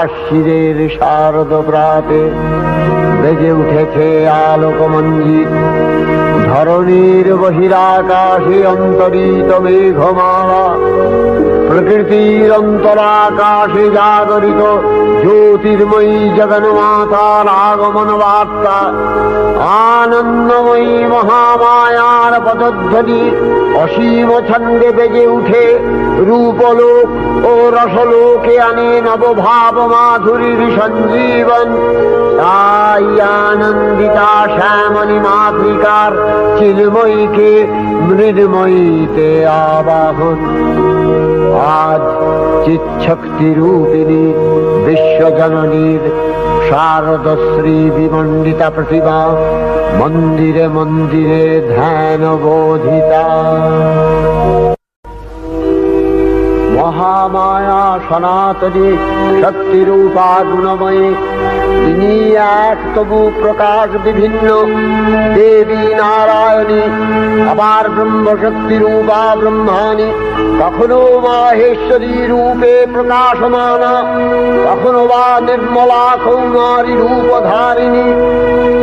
আশ্বিরের শারদ প্রাতে বেজে উঠেছে আলোকমঞ্জিত। ধরণীর বহিরাকাশে অন্তরিত মেঘমালা, প্রকৃতির অন্তরাকাশে জাগরিত জ্যোতির্ময়ী জগন্মাতার আগমন বার্তা। আনন্দময়ী মহামায়ার পদধ্বনি অসীম ছন্দে বেজে উঠে রূপলোক ও রসলোকে আনে নবভাব মাধুরীর সঞ্জীবন। তাই আনন্দিতা শ্যামলী মাতৃকার চিন্ময়ীকে মৃন্ময়ীতে আবাহন। আজ চিৎশক্তি রূপিণী বিশ্বজননীর শারদশ্রী বিমণ্ডিতা প্রতিমা মন্দিরে মন্দিরে ধ্যান বোধিতা। মহামায়া সনাতনী শক্তিরূপা গুণময়ী, তিনি এক তবু প্রকাশ বিভিন্ন দেবী নারায়ণী, আবার ব্রহ্মশক্তি রূপা ব্রহ্মাণী, কখনো মাহেশ্বরী রূপে প্রকাশমানা, কখনো বা নির্মলা কৌমারী রূপধারিণী,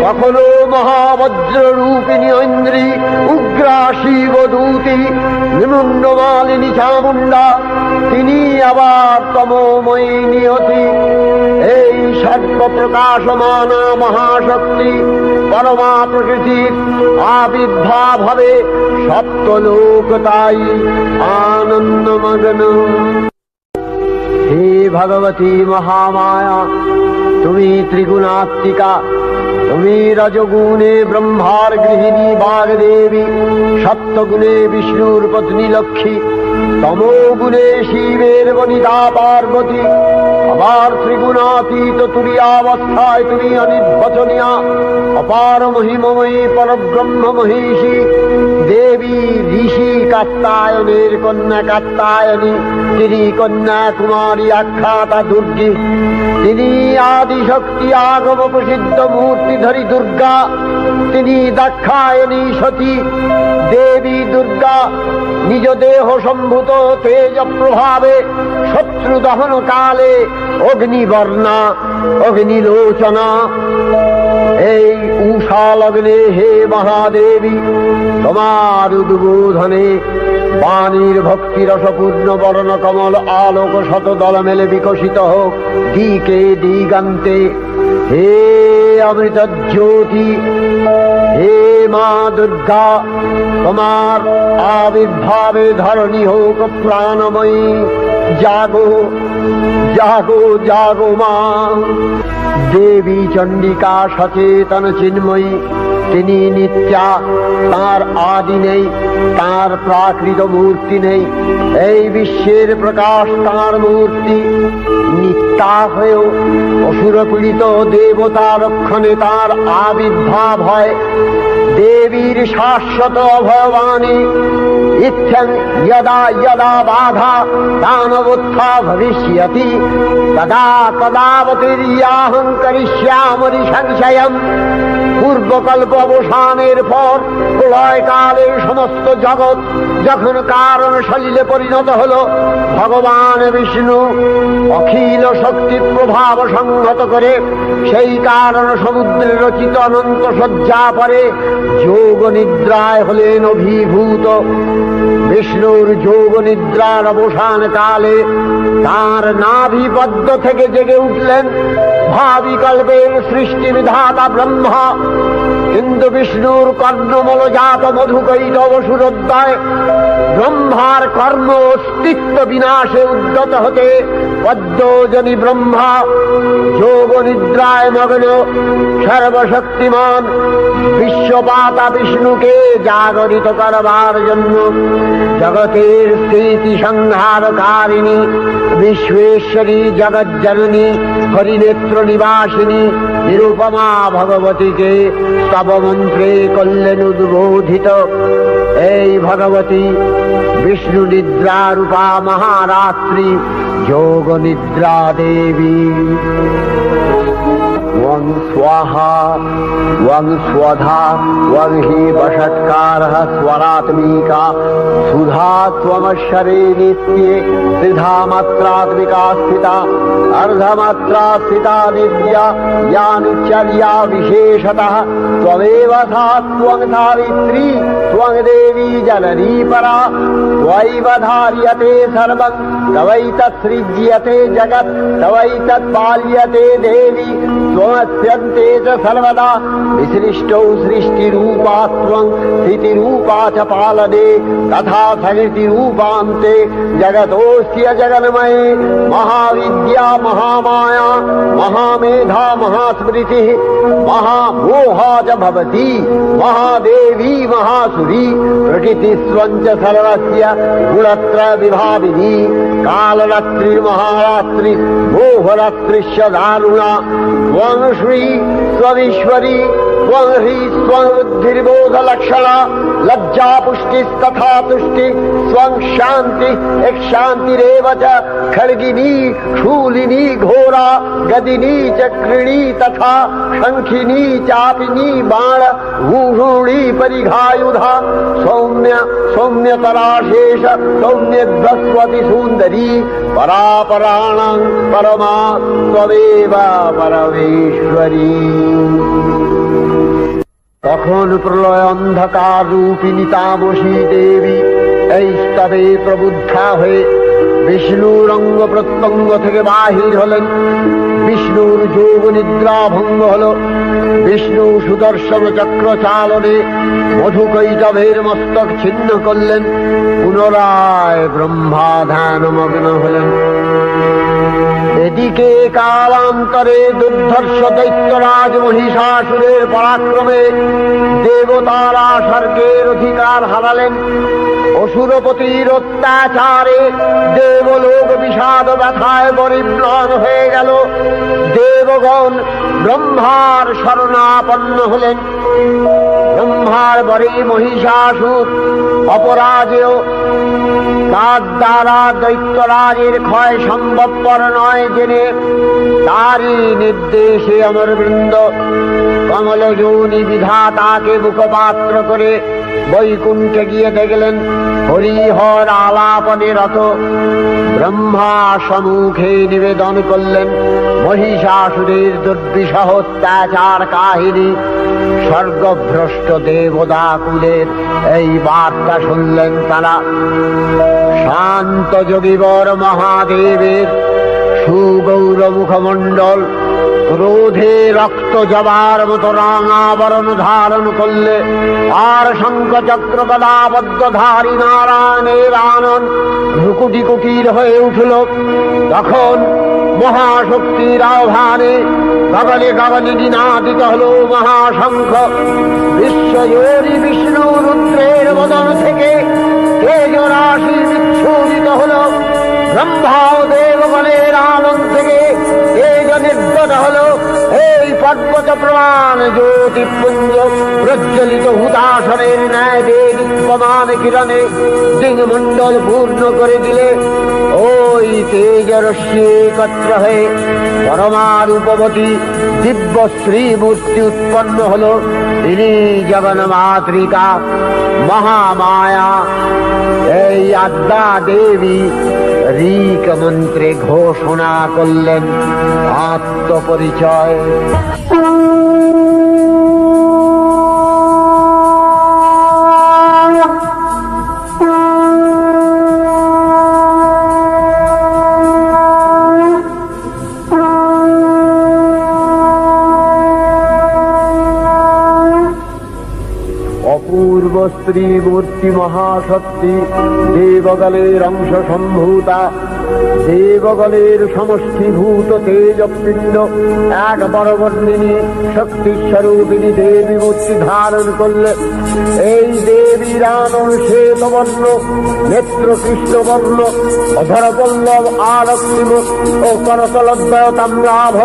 কখনো মহাবজ্র রূপিণী ঐন্দ্রী, উগ্রা শিবদূতি, নিমুন্ডমালিনী চামুণ্ডা, তিনি আবার তমোময়ী নিয়তি। এই সর্বপ্রকাশমানা মহাশক্তি পরমা প্রকৃতির আবির্ভাব হবে সপ্তলোক তাই আনন্দমগ্ন। হে ভগবতী মহামায়া, তুমি ত্রিগুণাত্মিকা, তুমি রজগুণে ব্রহ্মার গৃহিণী বাগদেবী, সপ্তগুণে বিষ্ণুর পত্নী লক্ষ্মী, তমোগুণে শিবের বনিতা পার্বতী, আবার ত্রিগুণাতীত তুরীয়াবস্থায় তুমি অনির্বচনীয়া অপার মহিমময়ী পরব্রহ্ম মহিষী দেবী ঋষি কাত্যায়নের কন্যা কাত্যায়নী, তিনি কন্যা কুমারী আখ্যাতা দুর্গী, তিনি আদিশক্তি আগম প্রসিদ্ধ মূর্তিধরী দুর্গা, তিনি দাক্ষায়ণী সতী দেবী দুর্গা। নিজ দেহ সম্ভূত তেজ প্রভাবে শত্রু দহন কালে অগ্নিবর্ণা অগ্নিলোচনা। এই উষা লগ্নে হে মহাদেবী, তোমার উদ্বোধনে বাণীর ভক্তি রসপূর্ণ বর্ণ কমল আলোক শতদল মেলে বিকশিত হোক দিকে দিগান্তে। হে অমৃত জ্যোতি, হে মা দুর্গা, তোমার আবির্ভাবে ধরণী হোক প্রাণময়ী। জাগো জাগো জাগো মা। দেবী চণ্ডিকা সচেতন চিন্ময়ী, তিনি নিত্যা, তার আদি নেই, তার প্রাকৃত মূর্তি নেই। এই বিশ্বের প্রকাশ তার মূর্তি। নিত্যা হয়েও অসুর পীড়িত দেবতা রক্ষণে তার আবির্ভাব হয়। দেবীর শাশ্বত অভয়বাণী, ইচ্ছং যদা যদা বাধা দানবোত্থা ভবিষ্যতি তদা তদাবতীর্যাহং করিষ্যামি সংশয়ম। পূর্বকল্প অবসানের পর প্রলয়কালে সমস্ত জগৎ যখন কারণ সলিলে পরিণত হল, ভগবান বিষ্ণু অখিল শক্তি প্রভাব সংহত করে সেই কারণ সমুদ্রে রচিত অনন্ত শয্যা পরে যোগ নিদ্রায় হলেন অভিভূত। বিষ্ণুর যোগ নিদ্রার অবসান কালে তার নাভিপদ্ম থেকে জেগে উঠলেন ভাবি কল্পের সৃষ্টি বিধাতা ব্রহ্মা। কিন্তু বিষ্ণুর কর্ণমলজাত মধুকৈটব সুরোদ্দয় ব্রহ্মার কর্ম অস্তিত্ব বিনাশে উদ্যত হতে পদ্মজনী ব্রহ্মা যোগ নিদ্রায় মগ্ন সর্বশক্তিমান বিশ্বপাতা বিষ্ণুকে জাগরিত করবার জন্য জগতের স্থিতি সংহারকারিণী বিশ্বেশ্বরী জগজ্জননী হরিনেত্র নিবাসিনী নিরুপমা ভগবতীকে স্তবমন্ত্রে করলেন উদ্বোধিত। এই ভগবতী বিষ্ণু নিদ্রা রূপা মহারাত্রি যোগ নিদ্রা দেবী। त्वं स्वाहा त्वं स्वधा त्वं हि वषट्कारः स्वरात्मिका सुधा त्वमक्षरे नित्ये त्रिधा मात्रात्मिका स्थिता अर्धमात्रा स्थिता नित्या या नित्यर्या विशेषतः त्वमेव सा त्वं सावित्री त्वं देवी जननी परा त्वयैव धार्यते सर्वं तवैतत्सृज्यते जगत् तवैतत्पाल्यते देवी त्वमस्यन्ते च सर्वदा विसृष्टौ सृष्टिरूपा त्वं स्थितिरूपा च पालने तथा सकृतिरूपान्ते जगतोऽस्य जगन्मये महाविद्या महामाया महामेधा महास्मृतिः महामोहा च भवति महादेवी महासुरी प्रकृतिस्त्वं च सर्वस्य गुणत्रय विभाविनी कालरात्रिर्महारात्रि मोहरात्रिश्च दारुणा त्वं श्री त्वमीश्वरी त्वं ह्री त्वं बुद्धिर्बोधलक्षणा लज्जा पुष्टिस्तथा तुष्टि त्वं शान्ति शान्तिरेव च खड्गिनी शूलिनी घोरा गदिनी चक्रिणी तथा शङ्खिनी चापिनी बाण भूषुणी परिघायुधा सौम्य सौम्यतराशेष सौम्यध्वस्वति सुन्दरी परापराणां परमा त्वमेव परमेश्वरी। তখন প্রলয় অন্ধকার রূপিণী তামসী দেবী এই স্তবে প্রবুদ্ধা হয়ে বিষ্ণুর অঙ্গ প্রত্যঙ্গ থেকে বাহির হলেন। বিষ্ণুর যোগ নিদ্রা ভঙ্গ হল। বিষ্ণু সুদর্শন চক্র চালনে মধুকৈটভের মস্তক ছিন্ন করলেন। পুনরায় ব্রহ্মা ধ্যানমগ্ন হলেন। এদিকে কালান্তরে দুর্ধর্ষ দৈত্যরাজ মহিষাসুরের পরাক্রমে দেবতারা স্বর্গের অধিকার হারালেন। অসুরপতির অত্যাচারে দেবলোক বিষাদ ব্যথায় পরিম্লান হয়ে গেল। দেবগণ ব্রহ্মার শরণাপন্ন হলেন। ব্রহ্মার বরে মহিষাসুর অপরাজেয়, তার দ্বারা দৈত্যরাজের ক্ষয় সম্ভবপর নয় জেনে তারই নির্দেশে অমরবৃন্দ কমলযোনি বিধাতাকে মুখপাত্র করে বৈকুণ্ঠে গিয়ে দেখলেন হরিহর আলাপনে রত। ব্রহ্মা সম্মুখে নিবেদন করলেন মহিষাসুরের দুর্বিষহ অত্যাচার কাহিনী। স্বর্গভ্রষ্ট দেবদাকুলের এই বার্তা শুনলেন তারা। শান্ত যোগীবর মহাদেবের সুগৌর মুখমণ্ডল ক্রোধে রক্ত জবার মতো রাঙাবরণ ধারণ করলে আর শঙ্খ চক্র গদাবদ্ধধারী নারায়ণের আনন ভ্রুকুটি কুটির হয়ে উঠল। তখন মহাশক্তির আহ্বানে গগনে গগনে নিনাদিত হল মহাশঙ্খ। বিশ্বজোরি বিষ্ণু রুদ্রের বদন থেকে তেজরাশি বিচ্ছুরিত হল। ব্রহ্মা ও দেবগণের আনন্দ থেকে তেজ নির্গত হল। এই পর্বত প্রমাণ জ্যোতিপুঞ্জ প্রজ্বলিত হুতাসনের ন্যায় দেদীপ্যমান কিরণে দিগমণ্ডল পূর্ণ করে দিলে ওই তেজরশ্মি একত্র হয়ে পরমারূপবতী দিব্য শ্রীমূর্তি উৎপন্ন হল। তিনি জগন্মাতৃকা মহামায়া। এই আদ্যা দেবী ঋক মন্ত্রে ঘোষণা করলেন আত্মপরিচয়। অপূর্ব স্ত্রী মূর্তি মহাশক্তি দেবগণের অংশ সম্ভূতা। দেবগণের সমষ্টিভূত তেজপিণ্ড এক বরবর্ণিনী শক্তিস্বরূপিণী দেবী মূর্তি ধারণ করলে এই দেবীর আনন শ্বেতবর্ণ, নেত্র কৃষ্ণবর্ণ, অধরপল্লব আরক্তিম ও করতলদ্বয় তাম্রাভ।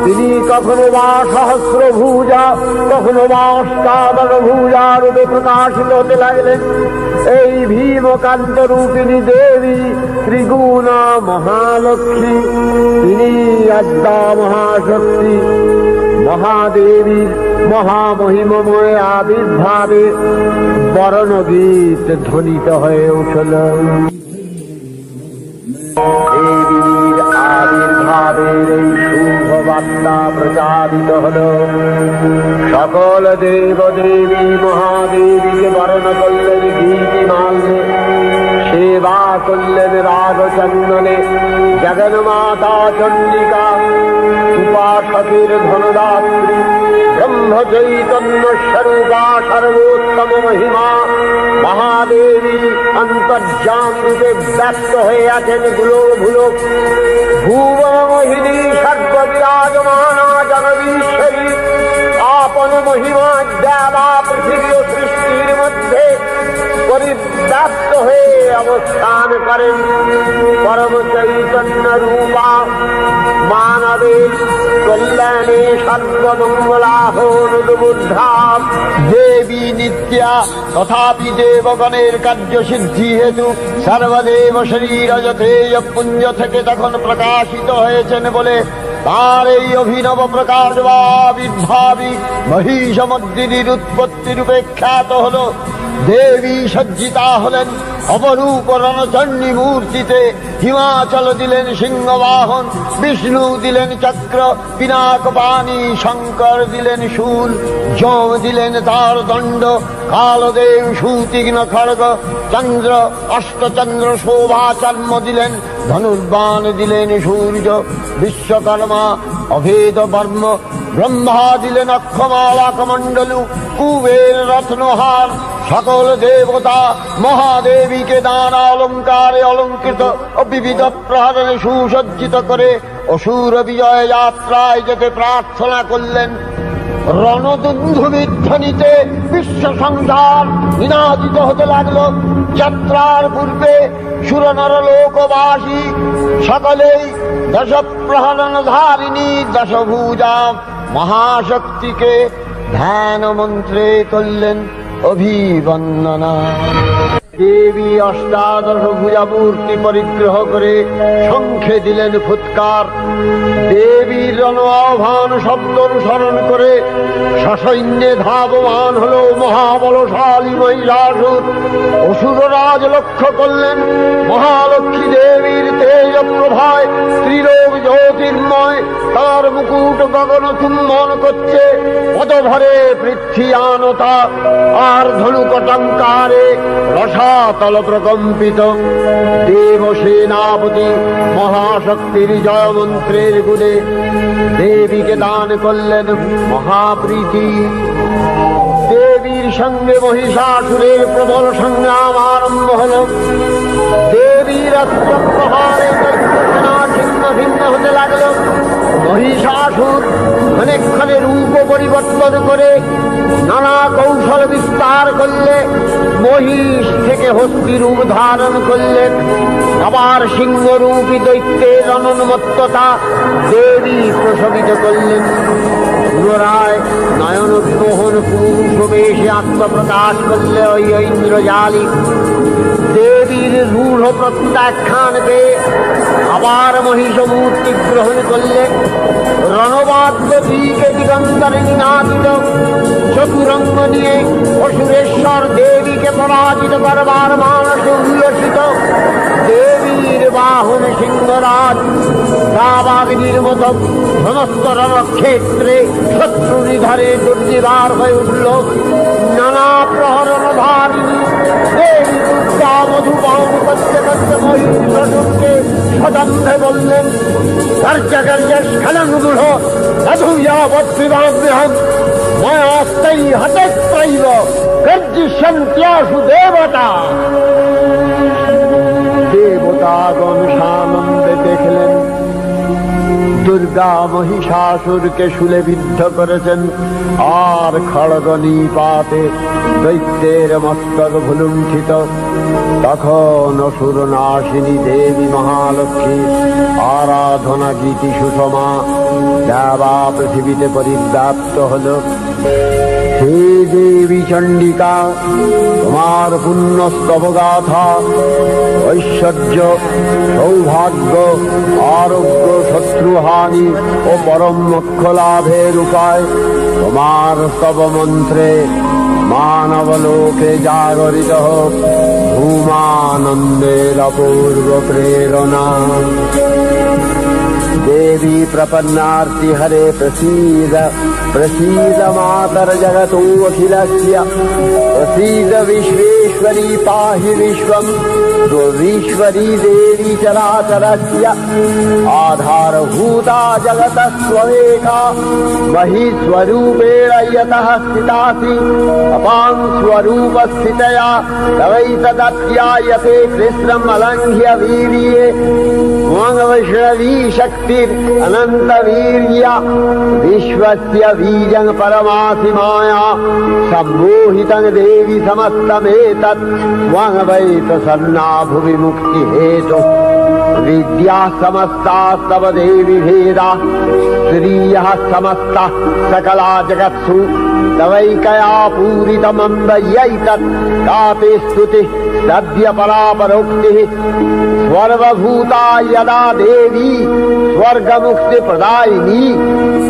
তিনি কখনো বা সহস্র ভুজা, কখনো বা অষ্টাদশ ভুজা রূপে প্রকাশিত হতে লাগলেন। এই ভীমকান্ত রূপিণী দেবী ত্রিগুণা মহালক্ষ্মী। তিনি আদ্যা মহাশক্তি মহাদেবীর মহামহিমময় আবির্ভাবে বরণগীত ধ্বনিত হয়ে উঠল। দেবীর আবির্ভাবের এই শুভ বার্তা প্রচারিত হল। সকল দেব দেবী মহাদেবীকে বরণ করলেন গীতিমাল্যে, সেবা করলেন রাগচন্দনে। জগন্মাতা চন্ডিকা, উপাসকের ধনদাত্রী, ব্রহ্ম চৈতন্য স্বরূপা, সর্বোত্তম মহিমা মহাদেবী অন্তর্যান রূপে ব্যক্ত হয়ে আছেন ভুলোক। ভুবন মোহিনী সর্ববিরাজমানা জগদীশ্বরী আপন মহিমা দেবা পৃথিবী ও সৃষ্টির মধ্যে পরিব্যাপ্ত হয়ে অবস্থান করেন। পরম চৈতন্য রূপা মানবের কল্যাণে সর্বমঙ্গলাহনুদ্বুদ্ধা দেবী নিত্যা, তথাপি দেবগণের কার্যসিদ্ধি হেতু সর্বদেব শরীর যথেয় পুঞ্জ থেকে তখন প্রকাশিত হয়েছেন বলে তার এই অভিনব প্রকাশ বা আবির্ভাবী মহিষমর্দিনীর উৎপত্তি রূপে খ্যাত হল। দেবী সজ্জিতা হলেন অপরূপ রণচণ্ডী মূর্তিতে। হিমাচল দিলেন সিংহবাহন, বিষ্ণু দিলেন চক্র পিনাক পানি, শঙ্কর দিলেন শূল, যম দিলেন তার দণ্ড, কালদেব সুতীক্ষ্ণ খড়গ, চন্দ্র অষ্টচন্দ্র শোভা চর্ম দিলেন, ধনুর্বাণ দিলেন সূর্য, বিশ্বকর্মা অভেদ বর্ম, ব্রহ্মা দিলেন অক্ষমালা কমণ্ডলু, কুবের রত্নহার। সকল দেবতা মহাদেবীকে নানা অলঙ্কারে অলঙ্কৃত ও বিবিধ প্রহরণে সুসজ্জিত করে অসুর বিজয় যাত্রায় যেতে প্রার্থনা করলেন। রণদুন্ধুবির ধ্বনিতে বিশ্ব সংসার নিনাদিত হতে লাগল। যাত্রার পূর্বে সুরনর লোকবাসী সকলেই দশ প্রহরণ ধারিণী দশভুজা মহাশক্তিকে ধ্যান মন্ত্রে করলেন অভিবন্দনা। দেবী অষ্টাদশ ভুজা মূর্তি পরিগ্রহ করে শঙ্খে দিলেন ফুৎকার। দেবীর রণ আহ্বান শব্দ অনুসরণ করে সসৈন্যে ধাবমান হল মহাবলশালী মহিষাসুর। অসুররাজ লক্ষ্য করলেন মহালক্ষ্মী দেবীর তেজ প্রভায় ত্রিলোক জ্যোতির্ময়, তার মুকুট গগন চুম্বন করছে, পদভরে পৃথ্বীয়ানতা আর ধনুকটঙ্কারে রসাতল প্রকম্পিত। দেব সেনাপতি মহাশক্তির জয় মন্ত্রের গুণে দেবীকে দান করলেন মহাপ্রীতি। দেবীর সঙ্গে মহিষাসুরের প্রবল সংগ্রাম আরম্ভ হল। দেবীর অস্ত্র প্রহারে সেনা ছিন্ন ভিন্ন হতে লাগল। মহিষাসুর অনেকক্ষণে রূপ পরিবর্তন করে নানা কৌশল বিস্তার করলে মহিষ থেকে হস্তি রূপ ধারণ করলেন। আবার সিংহরূপী দৈত্যের অনন্মত্ততা দেবী প্রশমিত করলেন। পুনরায় নয়ন বিমোহন পুরুষ বেশে আত্মপ্রকাশ করলে ওই ইন্দ্রজালী। দেবীর রূঢ় প্রত্যাখ্যান পেয়ে আবার মহিষ মূর্তি গ্রহণ করলেন। রণবাদ্য দিকে দিগন্তরে নিনাদিত চতুরঙ্গ নিয়ে অসুরেশ্বর দেবীকে পরাজিত করবার মানসে উল্লসিত। দেবীর বাহন সিংহরাজ দাবাগ্নির মতো সমস্ত রণক্ষেত্রে শত্রু নিধরে দুর্নিবার হয়ে উঠল। নানা প্রহরণ ধারিণী দেবী দুর্গা মধুপান করতে করতে মহিষকে সদম্ভে বললেন, কার্যকার্যস্খলনমূঢ় মধুয়াবৎবিবাগ্রহম ময়াস্তাই হতত্রৈব গর্জিষ্যন্ত্যাসু দেবতা। দেবতাগণ সানন্দে দেখলেন দুর্গা মহিষাসুরকে শুলে বিদ্ধ করেছেন, আর খড়গ নিপাতে দৈত্যের মস্তক ভুলুণ্ঠিত। তখন অসুর নাশিনী দেবী মহালক্ষ্মী আরাধনা গীতি সুষমা দেবা পৃথিবীতে পরিব্যাপ্ত হল। সেই দেবী চণ্ডিকা, তোমার পুণ্যস্তব গাথা, ঐশ্বর্য, সৌভাগ্য, আরোগ্য, শত্রুহানি ও পরম মোক্ষ লাভের উপায় তোমার স্তব মন্ত্রে মানবলোকে জাগরিত হোক ধূমানন্দের অপূর্ব প্রেরণা। देवी प्रपन्नार्ति हरे प्रसीद प्रसीद मातर जगतोऽखिलस्य प्रसीद विश्वेश्वरी पाहि विश्वम् दुर्वीश्वरी देवी चराचरस्य आधारभूता जगतः स्वमेका महीस्वरूपेण यतः स्थितासि अपां स्वरूपस्थितया तवैतदत्यायते कृष्णम् अलङ्घ्य वीर्ये वैष्णवी शक्ति अनंत वीर्य विश्वस्य बीजं परमासि माया सम्मोहितं देवी समस्तमेतत् त्वं वै प्रसन्ना भुवि मुक्ति हेतु विद्या समस्तास्तव देवी भेदा श्रियः समस्ता सकला जगत्सु तवैकया पूरितमम्बयैतत् काते स्तुतिः सद्य परापरोक्तिः सर्वभूता यदा देवी स्वर्गमुक्ति प्रदायिनी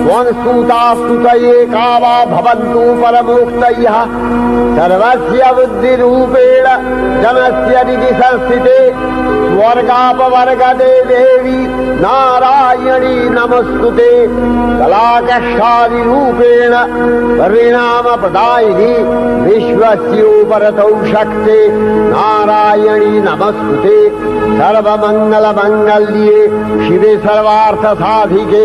त्वं स्तुता स्तुतये का वा भवन्तु परमोक्तयः सर्वस्य बुद्धिरूपेण जनस्य हृदि संस्थिते स्वर्गापवर्गदे देवी नारायणी नमस्तुते कलाकक्षादिरूपेण परिणाम प्रदायिनी विश्वस्योपरतौ शक्ते नारायणी नमस्तुते सर्वमंगल मंगल्ये शिवे सर्वार्थ साधिके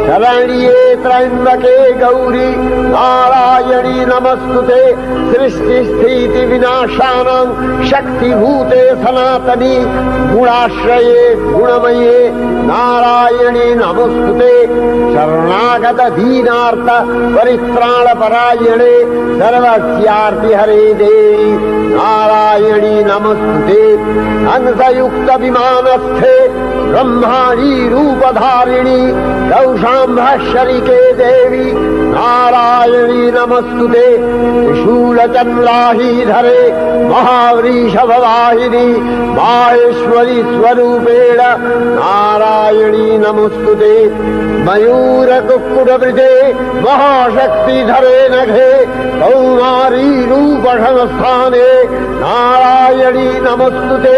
शरण्ये त्र्यंबके गौरी नारायणी नमस्तुते सृष्टि स्थिति विनाशानां शक्तिभूते सनातनी गुणाश्रये गुणमये नारायणी नमस्तुते शरणागत दीनार्थ परित्राण परायणे सर्वस्यार्ति हरे देवी नारायणी नमस्तुते अंशयुक्त विमानस्थे ब्रह्माणी रूपधारिणी कौशाम्भशरिके देवी नारायणी नमस्तुते त्रिशूलचन्द्राहीधरे महावृषभवाहिनी माहेश्वरी स्वरूपेण नारायणी नमस्तुते मयूरकुक्कुटवृते महाशक्तिधरे नघे कौमारी रूपसंस्थाने नारायणी नमस्तुते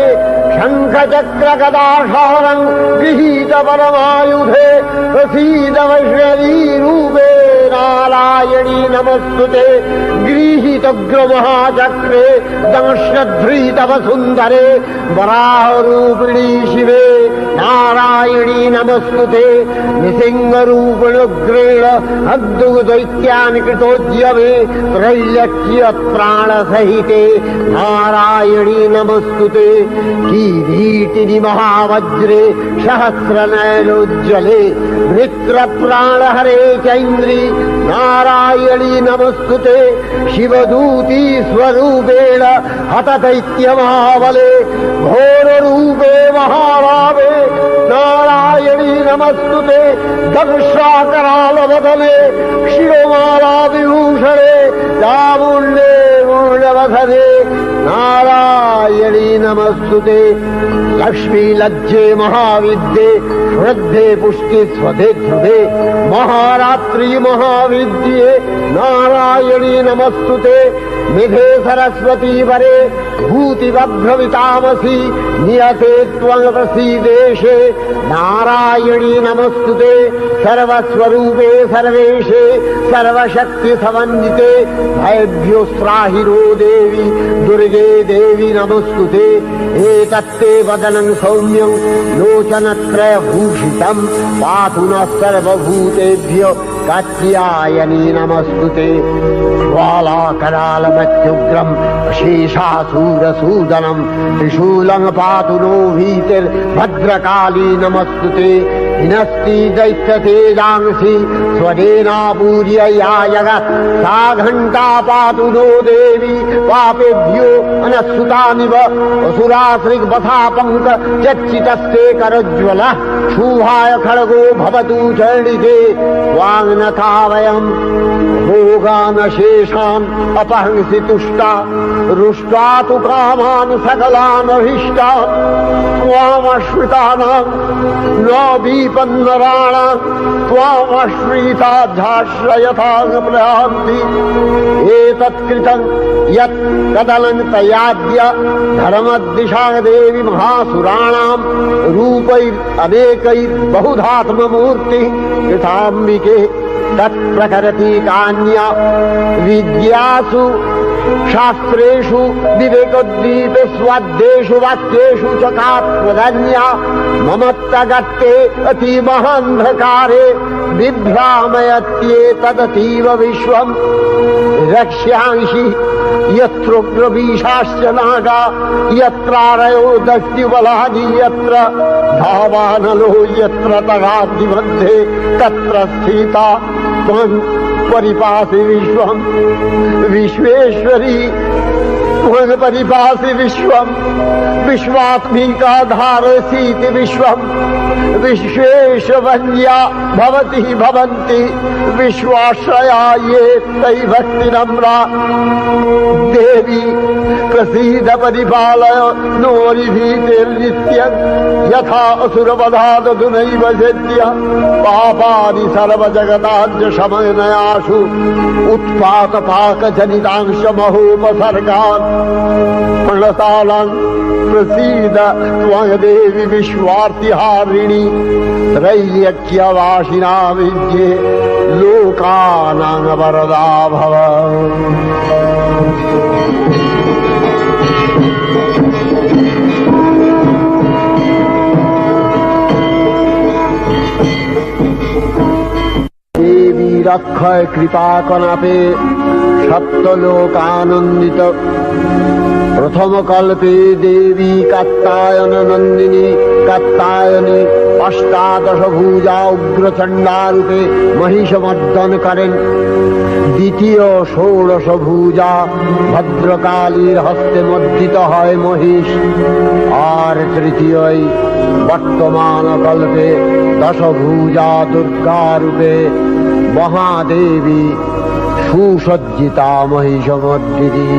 शङ्खचक्रगदाधारं गृहीत परमायुधे प्रसीद वैष्णवी रूपे नारायणी नमस्तुते गृहीतोग्रमहाचक्रे दंश्रध्रीतव सुन्दरे वराहरूपिणी शिवे नारायणी नमस्तुते निसिंहरूपिणुग्रेण अद्भुतदैत्यान् कृतोद्यमे त्रैलक्ष्य प्राणसहिते नारायणी नमस्तुते किरीटिनि महावज्रे सहस्रनयनोज्ज्वले वृत्रप्राणहरे चैन्द्री नारायणी नमस्तुते शिवदूती स्वरूपेण हतदैत्यमहाबले घोररूपे महाभावे नारायणी नमस्तुते दंशाकरालवदने शिरोमाला विभूषणे चामुण्डे मूलवधने नारायणी नमस्तुते लक्ष्मी लज्जे महाविद्ये श्रद्धे पुष्टि स्वधे ध्रुवे महारात्रि महाविद्ये नारायणी नमस्तुते निधे सरस्वती वरे भूतिवभ्रवितामसि नियते त्वं प्रसीदेशे नारायणी नमस्तुते सर्वस्वरूपे सर्वेशे सर्वशक्ति समन्विते भयभ्योस्त्राहिरो देवी दुर्गे देवी नमस्तुते एतत्ते वदनं सौम्यं लोचनत्रयभूषितं पातु नः सर्वभूतेभ्यो कात्यायनी नमस्तुते ज्वालाकरालमत्युग्रं शेषासूरसूदनं त्रिशूलं पातु नो भीतिर्भद्रकाली नमस्तुते हिनस्ति दैत्यतेजांसि स्वदेनापूर्य या जगत् सा घण्टा पातु नो देवी पापेभ्यो अनस्सुतानिव असुराश्रिग्वथा पङ्क चच्चितस्ते करज्ज्वलः शूभाय खड्गो भवतु चण्डिके वाङ्नथा वयम् भोगानशेषान् अपहंसि तुष्टा रुष्ट्वा तु कामान् सकलानभीष्टान् त्वामश्रितानाम् न विपन्नराणाम् त्वामश्रिताध्याश्रयथाङ्प्रयान्ति एतत्कृतम् यत् कदलन्तयाद्य धर्मद्दिशा देवी महासुराणाम् रूपैरनेकैर्बहुधात्ममूर्तिः कृताम्बिके तत्प्रकरति कान्या विद्यासु शास्त्रेषु विवेकोद्दीपे स्वाद्येषु वाक्येषु च कात्मदन्या ममत्तगत्ते अतिमहान्धकारे बिभ्रामयत्येतदतीव विश्वम् रक्ष्यांसि यत्रोग्रवीशाश्च नागा यत्रारयो दस्युबलानि यत्र धावानलो यत्र तगाग्निमध्ये तत्र स्थिता त्वं परिपासि विश्वम् विश्वेश्वरी त्वं परिपासि विश्वम् विश्वात्मिका धारसीति विश्वम् विश्वेशवन्या भवति भवन्ति विश्वाश्रया ये तै भक्तिनम्रा देवी प्रसीद परिपालय नोरिभीतिर्नित्यम् यथा असुरवधादधुनैव सेद्य पापानि सर्वजगताद्य शमनयासु उत्पातपाकजनितांश महोपसर्गान् प्रणतालान् प्रसीद त्वं देवी विश्वार्तिहारिणी त्रैल्यक्यवासिना विद्ये लोकानां वरदा भव। देवी रक्षय कृपा कनापे सप्तलोकानन्दित प्रथम कल्पे देवी कात्यायन नंदिनी कात्यायनी अष्टादश भुजा उग्रचंडा रूपे महिषमर्दन करें द्वितीय षोडश भुजा भद्रकालीर हस्ते मर्दित है महिष और तृतीय वर्तमान कल्पे दश भुजा दुर्गा रूपे महादेवी सुसज्जिता महिषमर्दिनी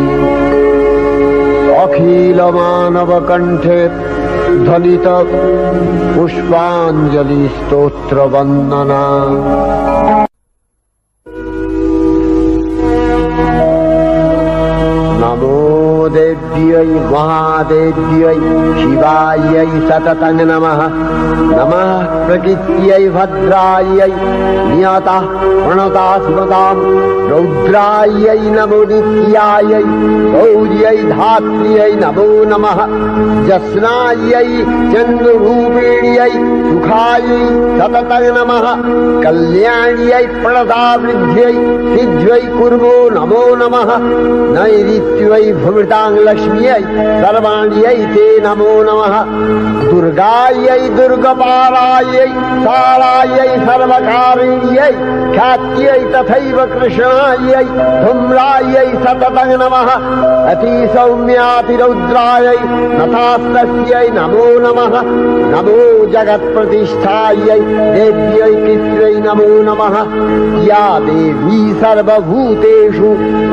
अखिल मानव कंठे ध्वनित पुष्पांजलि स्तोत्र वंदना। नमो देव्यै महादेव्यै शिवायै सततं नमः। नमः प्रकृत्यै भद्रायै नियतः प्रणता स्मतां रौद्रायै नमो नित्यायै गौर्यै धात्र्यै नमो नमः। जस्नायै चन्द्ररूपिण्यै सुखायै सततं नमः। कल्याण्यै प्रणतावृद्ध्यै सिद्ध्यै कुर्मो नमो नमः। नैऋत्यै भुवृतां लक्ष्म्यै सर्वाण्यै ते नमो नमः। दुर्गायै दुर्गपालायै सारायै सर्वकारिण्यै ख्यात्यै तथैव कृष्णायै धूम्रायै सततं नमः। अतिसौम्यातिरौद्रायै नतास्तस्यै नमो नमः। नमो जगत्प्रतिष्ठायै देव्यै कृत्यै नमो नमः। या देवी सर्वभूतेषु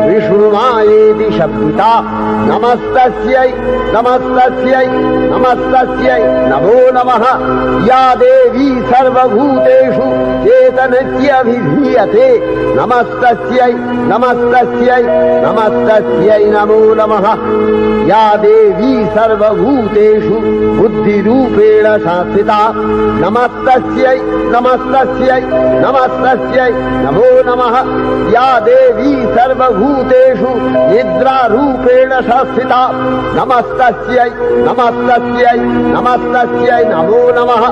विष्णुमायेति शब्दिता नमस्तस्यै नमस्तस्यै नमस्तस्यै नमो नमः। या देवी सर्वभूतेषु चेतनस्यभिधीयते नमस्तस्यै नमस्तस्यै नमस्तस्यै नमो नमः। या देवी सर्वभूतेषु बुद्धिरूपेण संस्थिता नमस्तस्यै नमस्तस्यै नमस्तस्यै नमो नमः। या देवी सर्वभूतेषु निद्रारूपेण संस्थिता नमस्तस्यै नमस्तस्यै नमस्तस्यै नमो नमः।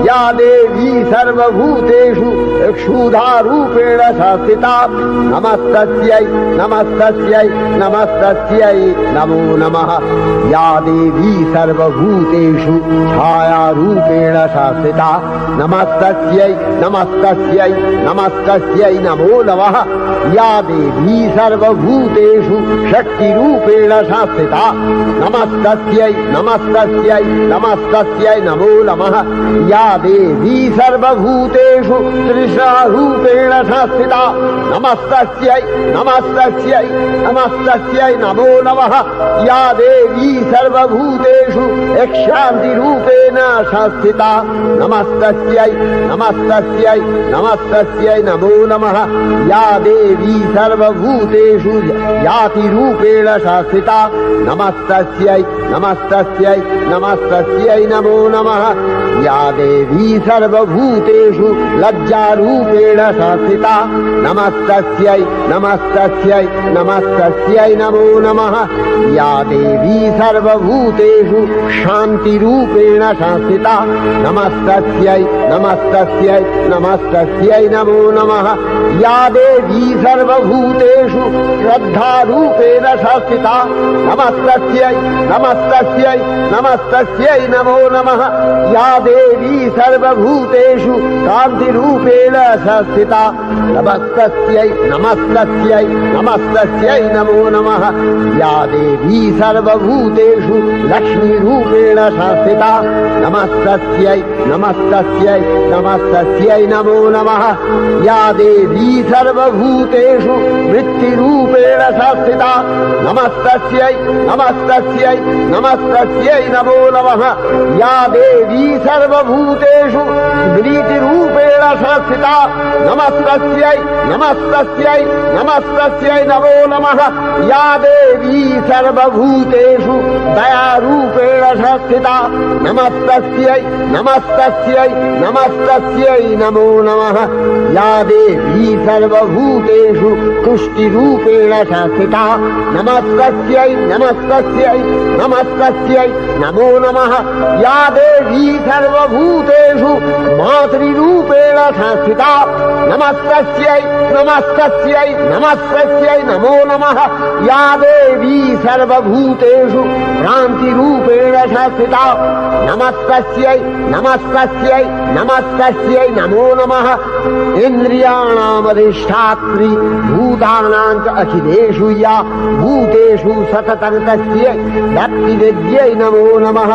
या देवी सर्वभूतेषु क्षुधारूपेण संस्थिता नमस्तस्यै नमस्तस्यै नमस्तस्यै नमो नमः। या देवी सर्वभूतेषु छायारूपेण शास्त्रिता नमस्तस्यै नमस्तस्यै नमस्तस्यै नमो नमः या देवी सर्वभूतेषु शक्तिरूपेण शास्त्रिता नमस्तस्यै नमस्तस्यै नमस्तस्यै नमो नमः या देवी सर्वभूतेषु त्रिशारूपेण शास्त्रिता नमस्तस्यै नमस्तस्यै नमस्तस्यै नमो नमः या देवी सर्वभूतेषु शान्तिरूपेण शास्त्रिता नमस्तस्यै नमस्तस्यै नमस्तस्यै नमो नमः या देवी सर्वभूतेषु यातिरूपेण शास्त्रिता नमस्तस्यै नमस्तस्यै नमस्तस्यै नमो नमः या देवी सर्वभूतेषु लज्जारूपेण शास्त्रिता नमस्तस्यै नमस्तस्यै नमस्तस्यै नमो नमः या देवी सर्वभूतेषु शान्तिरूपेण शास्त्रिता नमस्तस्यै नमस्तस्यै नमस्तस्यै नमो नमः या देवी सर्वभूतेषु श्रद्धारूपेण शास्त्रिता नमस्तस्यै नमस्तस्यै नमस्तस्यै नमो नमः या देवी सर्वभूतेषु कान्तिरूपेण शास्त्रिता नमस्तस्यै नमस्तस्यै नमस्तस्यै नमो नमः या देवी सर्वभूतेषु लक्ष्मीरूपेण शास्त्रिता नमस्तस्यै नमस्तस्यै नमस्तस्यै नमो नमः या देवी सर्वभूतेषु वृत्तिरूपेण शास्त्रिता नमस्तस्यै नमस्तस्यै नमस्तस्यै नमो नमः या देवी सर्वभूतेषु स्मृतिरूपेण शास्त्रिता नमस्तस्यै नमस्तस्यै नमस्तस्यै नमो नमः या देवी सर्वभूतेषु दयारूपेण शास्त्रिता नमस्तस्यै नमस्तस्यै नमस्तस्यै नमो नमः या देवी सर्वभूतेषु तुष्टिरूपेण शास्त्रिता नमस्तस्यै नमस्तस्यै नमस्तस्यै नमो नमः या देवी सर्वभूतेषु मातृरूपेण शास्त्रिता नमस्तस्यै नमस्तस्यै नमस्तस्यै नमो नमः या देवी सर्वभूतेषु भ्रान्तिरूपेण शास्त्रिता नमस्तस्यै नमस्तस्यै नमस्तस्यै नमो नमः इन्द्रियाणामधिष्ठात्री भूतानां च अखिलेषु या भूतेषु सततं तस्यै भक्तिविद्यै नमो नमः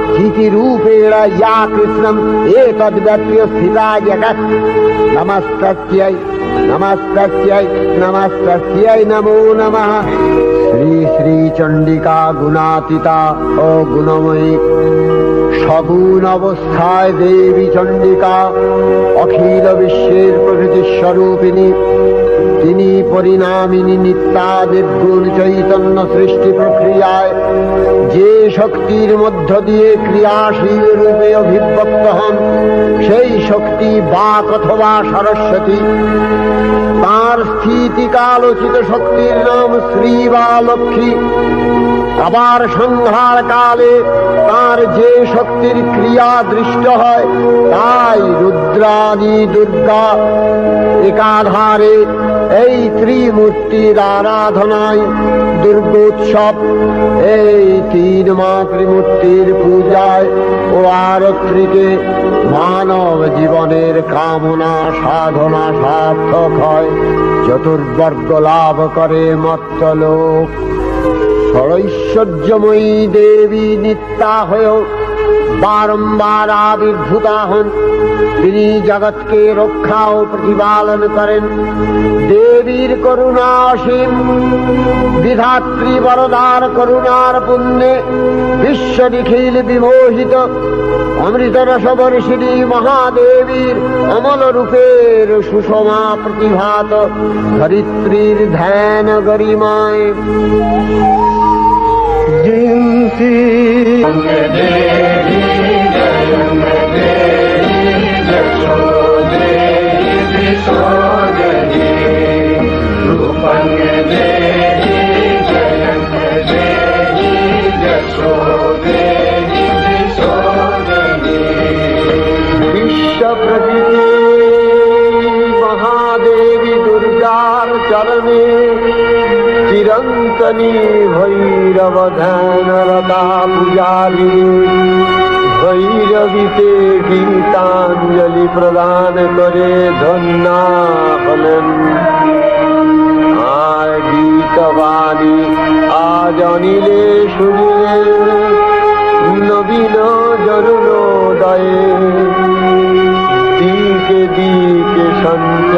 स्थितिरूपेण या कृष्णम् एतद्व्यप्य स्थिता जगत् नमस्तस्यै नमस्तस्यै नमस्तस्यै नमो नमः श्री श्री चंडिका गुणातीता ओ गुणमयी सगुण अवस्थाय देवी चंडिका अखिल विश्वेर प्रकृति स्वरूपिणी তিনি পরিণামিনী নিত্যা নির্গুণ চৈতন্য সৃষ্টি প্রক্রিয়ায় যে শক্তির মধ্য দিয়ে ক্রিয়াশীল রূপে অভিব্যক্ত হন সেই শক্তি বাক অথবা সরস্বতী তার স্থিতিকালোচিত শক্তির নাম শ্রী বা লক্ষ্মী আবার সংহার কালে তার যে শক্তির ক্রিয়া দৃষ্ট হয় তাই রুদ্রাণী দুর্গা একাধারে এই ত্রিমূর্তির আরাধনায় দুর্গোৎসব এই তিন মাতৃমূর্তির পূজায় ও আরতিতে মানব জীবনের কামনা সাধনা সার্থক হয় চতুর্বর্গ লাভ করে মর্ত্যলোক ঐশ্বর্যময়ী দেবী নিত্যা হয়েও বারম্বার আবির্ভূতা হন তিনি জগৎকে রক্ষা ও প্রতিপালন করেন দেবীর করুণা অসীম বিধাত্রী বরদার করুণার পুণ্যে বিশ্ব নিখিল বিমোহিত অমৃত রসবর্ষিণী মহাদেবীর অমল রূপের সুষমা প্রতিভাত ধরিত্রীর ধ্যান গরিমায় বিশ্ব প্রকৃতি মহাদেবী দুর্গার চরণে চিরন্তনী ভৈরব ধ্যানরতা পূজারি ভৈরবী গীতে গীতাঞ্জলি প্রদান করে ধন্যা হলেন। আর গীতবাণী আজ অনিলে শুনিলে নবীন জরুণোদয়ে দিকে দিকে সঞ্চারিত।